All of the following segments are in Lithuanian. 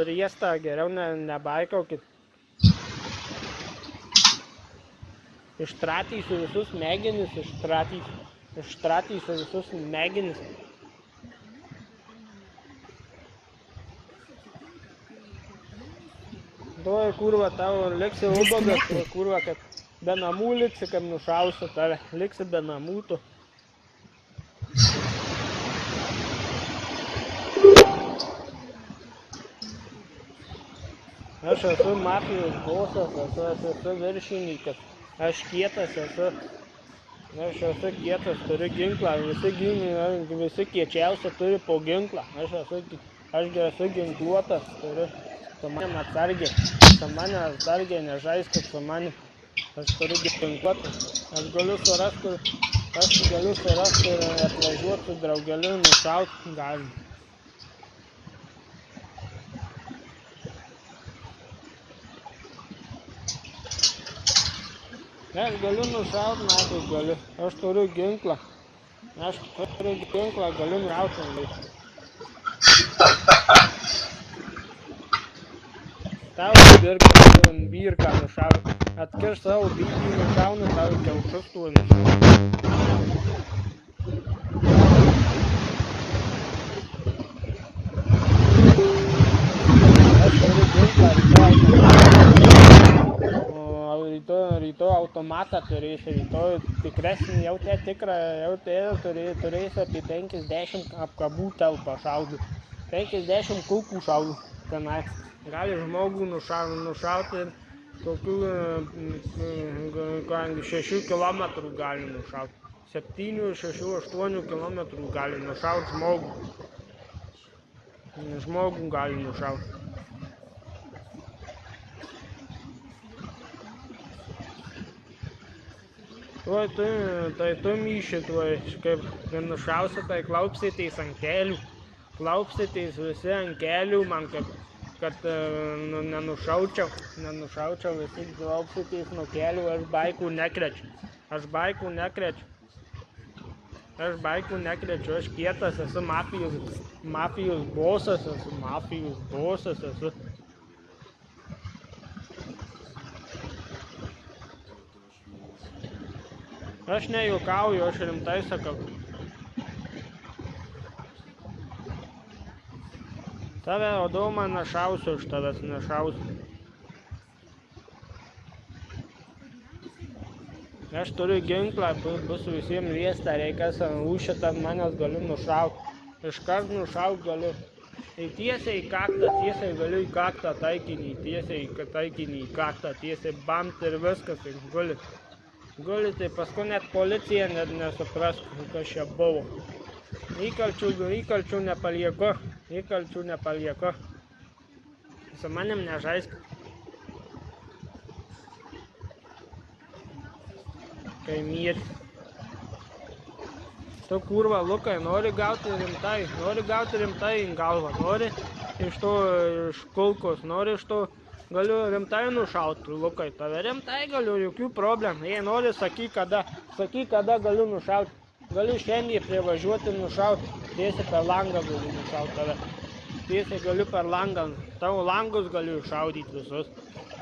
riestą, geriau nebaikaukit. Ištratysiu visus smegenis, ištratysiu visus smegenis. Tuoj, kurva, tau liksi ubagas, kurva, kad be namų liksi, kad nušausiu tave. Liksi be namų tu. Aš esu mafijos bosas, esu viršininkas. Aš kietas esu. Aš esu kietas, turiu ginklą. Visi kiečiausi turi po ginklą. Aš esu ginkluotas, turiu. Su manim atsargiai. Su manim atsargiai, nežaiskit su manim. Aš turiu ginkluotas. Aš galiu surasti ir atvažiuoti su draugeliu, nušauti gali. Aš galiu nušauti, matai, galiu. Aš turiu ginklą. Galiu nušauti. Tau birką nušauti. Atkiš savo bybį nušaunu, tau kiaušus tuo nušauti. Aš turiu ginklą, rytoj automatą turėsiu, rytoj tikresnį, jau turėsiu apie 50 apkabų telpą šaudų. 50 kulkų šaudų tenai. Gali žmogų nušauti ir kokių 6 kilometrų gali nušauti. 7, 6, 8 kilometrų gali nušauti žmogų. Žmogų gali nušauti. Tai tu myši, kaip nušausi, tai klaupsitės ant kelių. Klaupsitės visi ant kelių, man kad nenušaučiau, visi klaupsitės nuo kelių, aš baikų nekrečiu. Aš kietas, esu mafijos bosas esu. Aš nejuokauju, aš rimtai sakau. Tave Adomą nešausiu, aš tavęs nešausiu. Aš turiu ginklą, bus visiems riesta, reikas užšitą manęs galiu nušauti. Iškart nušauti galiu. Tai tiesiai į kaktą, tiesiai galiu į kaktą taikinį, tiesiai bamt ir viskas, ir guli. Guli, tai paskui net policija nesupras, kas čia buvo. Įkalčių nepalieku. Su manim nežaisk. Kai mieti. Tu kurva, Lukai, nori gauti rimtai į galvą, nori iš kulkos, nori iš to, galiu rimtai nušauti, Lukai, tave rimtai galiu, jokių problemų. Jei nori, sakyk kada galiu nušauti. Galiu šiandien privažiuoti ir nušauti, tiesiai per langą galiu nušauti tave. Tiesiai galiu per langą, tavo langus galiu iššaudyti visus.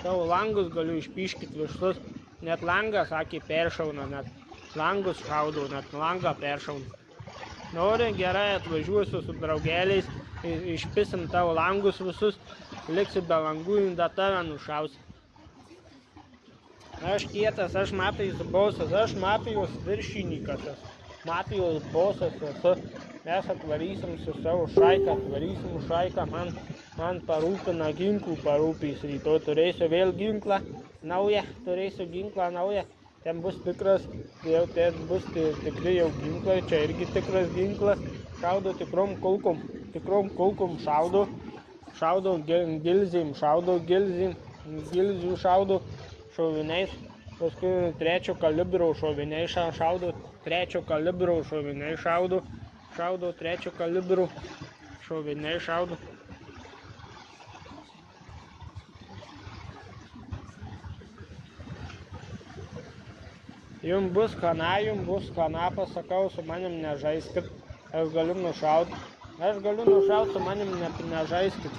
Tavo langus galiu išpiškyti visus. Net langą, sakė, peršauna, net langus šaudau, net langą peršauna. Nori, gerai, atvažiuosiu su draugeliais, išpisim tavo langus visus, liksi be langų ir tave nušausi. Aš kietas, aš mafijos bosas, aš mafijos viršininkas esu. Mafijos bosas esu. Mes atvarysim su savo šaiką, man parūpina ginklų parūpys rytoj. Turėsiu vėl ginklą naują, ten bus tikras, ten bus tikri jau ginklai, čia irgi tikras ginklas. Šaudo tikrom kulkom šaudo gilzėm, gilzių šaudo šoviniais, paskui 3 kalibro šoviniai šaudo, 3 kalibro šoviniai šaudo 3 kalibro šoviniai šaudo. Jums bus kana, pasakau, su manim nežaiskit, aš galiu nušauti. Aš galiu nušauti, su manim nežaiskit,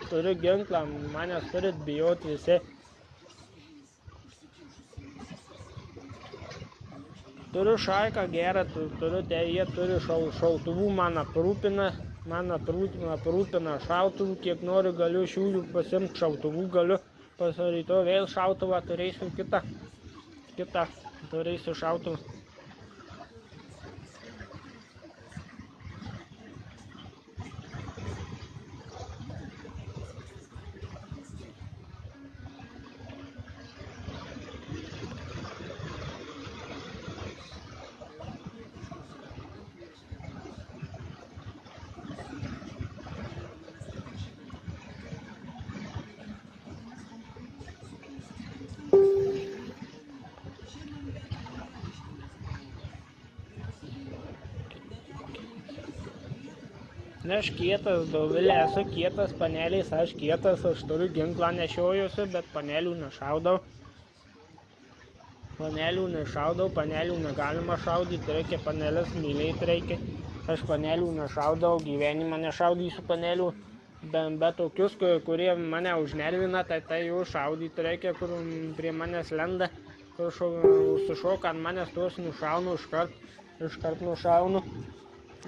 turiu ginklą, manęs turit bijoti visi. Turiu šaiką gerą, jie turi šautuvų, man aprūpina šautuvų, kiek noriu galiu iš jų pasimti šautuvų, galiu rytoj vėl šautuvą, turėsiu kitą turėsiu šautuvą. Aš kietas, Dovilė, esu kietas, paneliais, aš kietas, aš turiu ginklą nešiojuosi, bet panelių nešaudau. Panelių negalima šaudyti, reikia panelės mylėti reikia. Aš panelių nešaudau, gyvenimą nešaudysiu panelių, bet tokius, kurie mane užnervina, tai jų šaudyti reikia, kur prie manęs lenda, kur užsišoka ant manęs, tuos nušaunu, iškart nušaunu.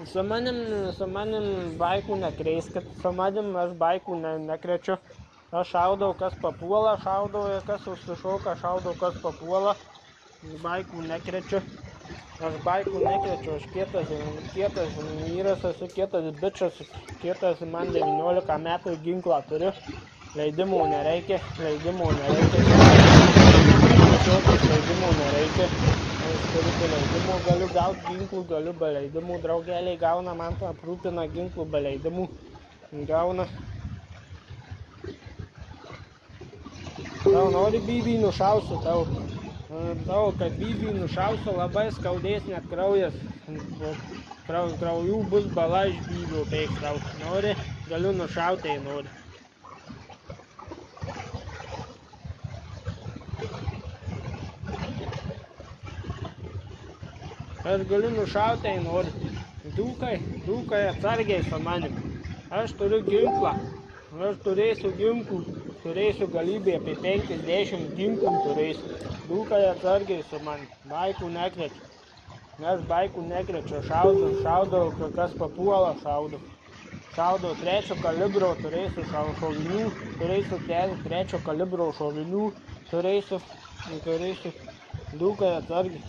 Su manim baikų nekreiskit, su manim aš baikų nekrečiu. Aš šaudau, kas papuola, kas užsišoka, šaudau, kas papuola. Baikų nekrečiu. Aš kietas vyras, esu kietas bičas, man 19 metų ginklą turiu. Leidimų nereikia. Aš turiu be leidimų, galiu gauti ginklų, galiu be leidimų, draugeliai gauna, man aprūpina ginklų be leidimų, gauna. Tau nori bybį nušausiu, tau, kad bybį nušausiu, labai skaudės net kraujas, kraujų bus bala iš bybio bėgs tau, nori, galiu nušauti, jei nori. Aš galiu nušauti, jei noriu. Dūkai atsargiai su manim. Aš turiu ginklą. Aš turėsiu ginklų. Turėsiu galybę apie 50 ginklų turėsiu. Dūkai atsargiai su manim. Baikų nekrečiu. Aš baikų nekrečiu. Šaudau, kas papuola, šaudau. Šaudau 3 kalibro, turėsiu šovinių. Turėsiu 3 kalibro šovinių. Turėsiu. Dūkai atsargiai.